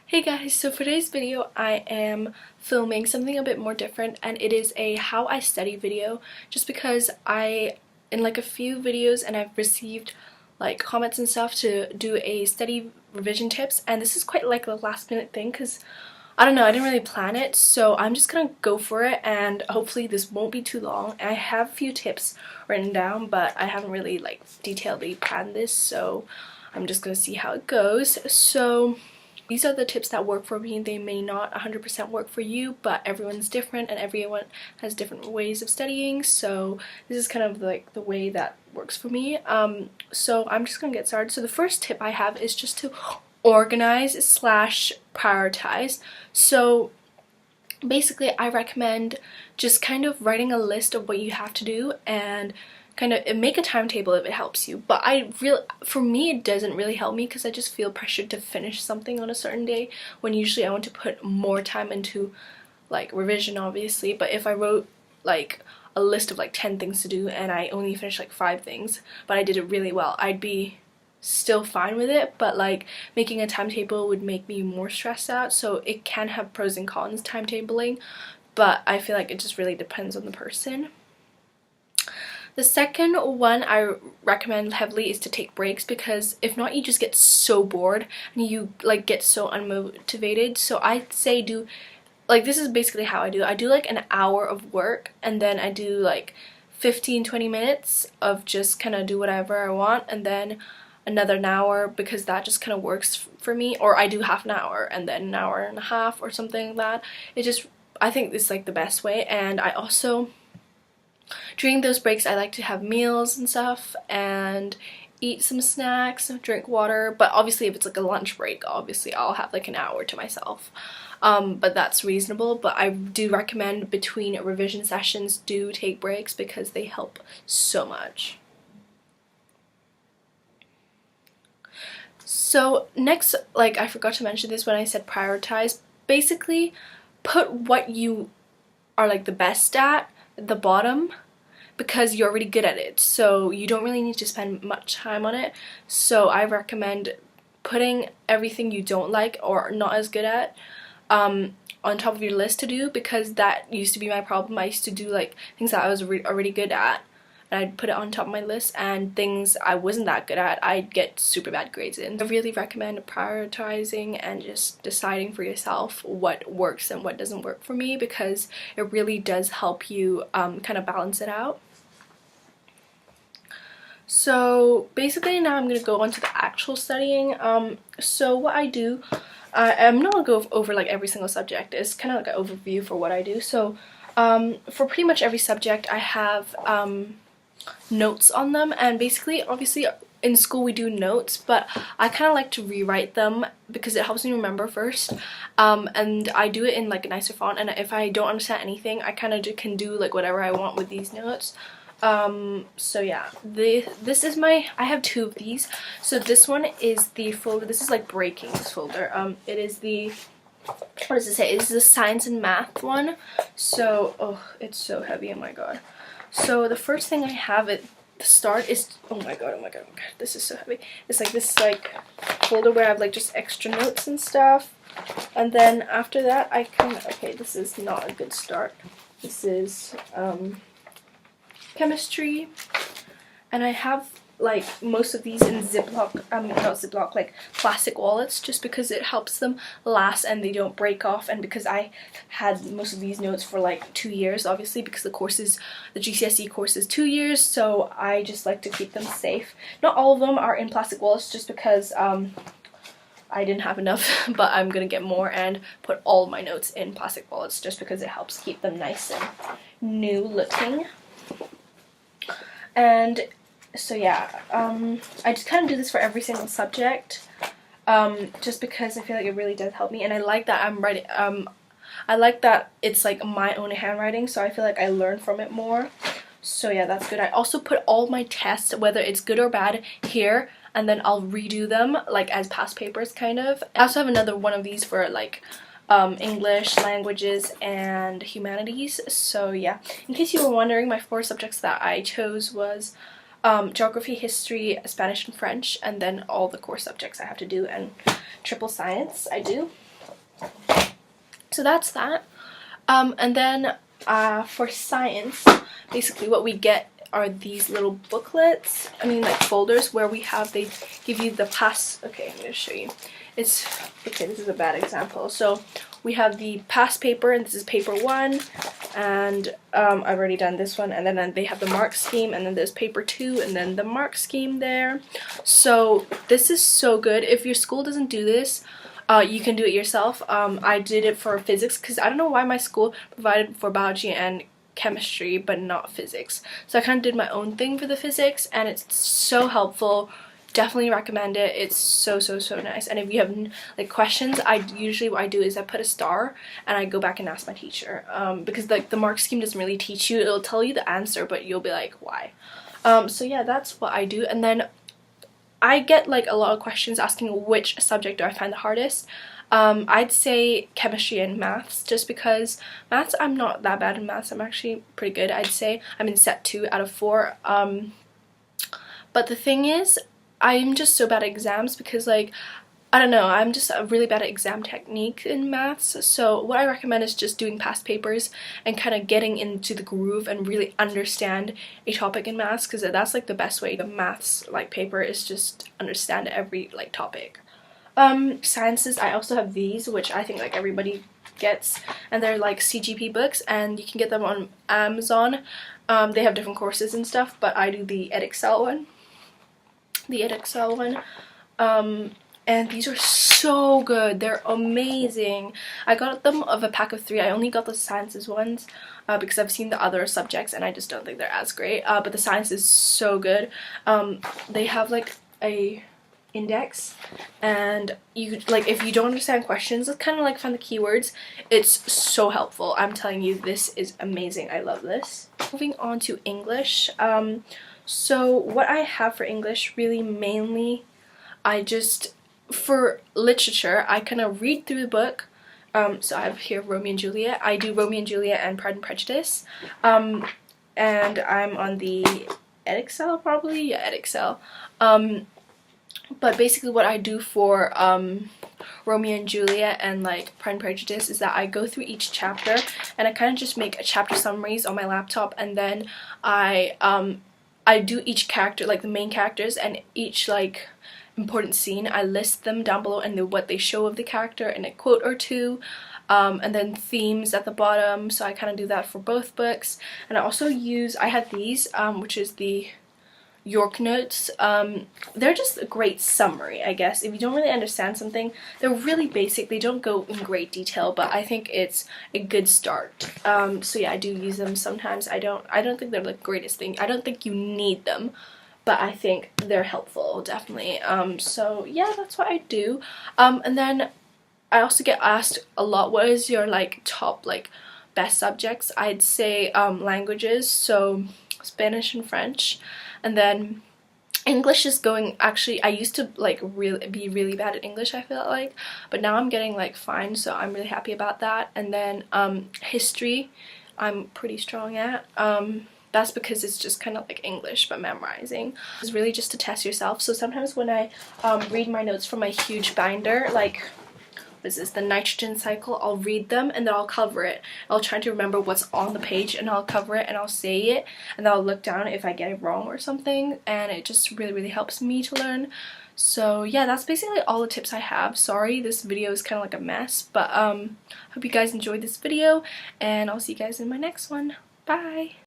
Hey guys, so for today's video I am filming something a bit more different, and it is a how I study video, just because in like a few videos and I've received like comments and stuff to do a study revision tips, and this is quite like a last minute thing because I don't know, I didn't really plan it, so I'm just gonna go for it, and hopefully this won't be too long. I have a few tips written down, but I haven't really like detailedly planned this, so I'm just gonna see how it goes. So these are the tips that work for me. They may not 100% work for you, but everyone's different and everyone has different ways of studying, so this is kind of like the way that works for me. So I'm just gonna get started. So the first tip I have is just to organize slash prioritize. So basically I recommend just kind of writing a list of what you have to do and kind of make a timetable if it helps you. But for me it doesn't really help me because I just feel pressured to finish something on a certain day, when usually I want to put more time into like revision, obviously. But if I wrote like a list of like 10 things to do and I only finished like 5 things, but I did it really well, I'd be still fine with it. But like making a timetable would make me more stressed out, so it can have pros and cons, timetabling, but I feel like it just really depends on the person. The second one I recommend heavily is to take breaks, because if not you just get so bored and you like get so unmotivated. So I'd say do like, this is basically how I do like an hour of work, and then I do like 15-20 minutes of just kind of do whatever I want, and then another an hour, because that just kind of works for me. Or I do half an hour and then an hour and a half or something like that. I think it's like the best way. And I also, during those breaks, I like to have meals and stuff and eat some snacks, drink water. But obviously if it's like a lunch break, obviously I'll have like an hour to myself. But that's reasonable. But I do recommend between revision sessions do take breaks, because they help so much. So next, like I forgot to mention this when I said prioritize, basically put what you are like the best at the bottom, because you're already good at it, so you don't really need to spend much time on it. So I recommend putting everything you don't like or not as good at on top of your list to do, because that used to be my problem. I used to do like things that I was already good at, and I'd put it on top of my list, and things I wasn't that good at I'd get super bad grades in. I really recommend prioritizing and just deciding for yourself what works and what doesn't work for me, because it really does help you kind of balance it out. So basically now I'm going to go on to the actual studying. So what I do, I'm not going to go over like every single subject. It's kind of like an overview for what I do. So for pretty much every subject I have notes on them, and basically obviously in school we do notes, but I kind of like to rewrite them because it helps me remember first, and I do it in like a nicer font, and if I don't understand anything I kind of can do like whatever I want with these notes. So yeah, this is I have 2 of these. So this one is the folder, this is like breakings folder. It is the, what does it say? It's the science and math one. So, oh, it's so heavy, oh my god. So the first thing I have at the start is, oh my god, this is so heavy. It's like this like folder where I have like just extra notes and stuff. And then after that I can, okay, this is not a good start. This is chemistry, and I have like most of these in Ziploc, not Ziploc, like plastic wallets, just because it helps them last and they don't break off, and because I had most of these notes for like 2 years, obviously, because the GCSE course is 2 years, so I just like to keep them safe. Not all of them are in plastic wallets, just because I didn't have enough, but I'm gonna get more and put all my notes in plastic wallets, just because it helps keep them nice and new looking. And so yeah, I just kind of do this for every single subject, just because I feel like it really does help me, and I like that I'm writing, I like that it's like my own handwriting, so I feel like I learn from it more. So yeah, that's good. I also put all my tests, whether it's good or bad, here, and then I'll redo them like as past papers kind of. I also have another one of these for like English, languages, and humanities. So yeah, in case you were wondering, my 4 subjects that I chose was geography, history, Spanish, and French, and then all the core subjects I have to do, and triple science I do. So that's that. And then for science, basically what we get are these little booklets, like folders, where they give you the past, okay, I'm going to show you. Okay, this is a bad example. So we have the past paper, and this is paper 1, and I've already done this one, and then they have the mark scheme, and then there's paper 2, and then the mark scheme there. So this is so good. If your school doesn't do this, you can do it yourself. I did it for physics because I don't know why my school provided for biology and chemistry but not physics. So I kind of did my own thing for the physics, and it's so helpful. Definitely recommend it. It's so nice. And if you have like questions, usually what I do is I put a star and I go back and ask my teacher, because like the mark scheme doesn't really teach you. It'll tell you the answer, but you'll be like, why? So yeah, that's what I do. And then I get like a lot of questions asking which subject do I find the hardest. I'd say chemistry and maths, just because maths, I'm not that bad in maths. I'm actually pretty good. I'd say I'm in set 2 out of 4. But the thing is, I'm just so bad at exams because, like, I don't know, I'm just really bad at exam technique in maths. So what I recommend is just doing past papers and kind of getting into the groove and really understand a topic in maths, because that's like the best way. The maths like paper is just understand every like topic. Sciences, I also have these, which I think like everybody gets, and they're like CGP books, and you can get them on Amazon. They have different courses and stuff, but I do the Edexcel one. And these are so good. They're amazing. I got them of a pack of 3. I only got the sciences ones because I've seen the other subjects and I just don't think they're as great. But the science is so good. They have like a index, and you like, if you don't understand questions, it's kind of like find the keywords. It's so helpful. I'm telling you, this is amazing. I love this. Moving on to English. So what I have for English, really mainly, for literature, I kind of read through the book. So I have here Romeo and Juliet. I do Romeo and Juliet and Pride and Prejudice. And I'm on the Edexcel, probably? Yeah, Edexcel. But basically what I do for Romeo and Juliet and like Pride and Prejudice is that I go through each chapter and I kind of just make a chapter summaries on my laptop, and then I do each character, like the main characters, and each like important scene, I list them down below and what they show of the character in a quote or two, and then themes at the bottom. So I kind of do that for both books. And I also I had these, which is the York Notes. They're just a great summary, I guess. If you don't really understand something, they're really basic. They don't go in great detail, but I think it's a good start. So yeah, I do use them sometimes. I don't think they're the greatest thing. I don't think you need them, but I think they're helpful, definitely. So yeah, that's what I do. And then I also get asked a lot, what is your like top like best subjects? I'd say languages, so Spanish and French. And then English is going, actually I used to like be really bad at English, I feel like, but now I'm getting like fine, so I'm really happy about that. And then history I'm pretty strong at. That's because it's just kind of like English but memorizing. It's really just to test yourself. So sometimes when I read my notes from my huge binder, like what is this, the nitrogen cycle, I'll read them and then I'll cover it. I'll try to remember what's on the page and I'll cover it and I'll say it, and then I'll look down if I get it wrong or something, and it just really helps me to learn. So yeah, that's basically all the tips I have. Sorry, this video is kind of like a mess, but hope you guys enjoyed this video, and I'll see you guys in my next one. Bye!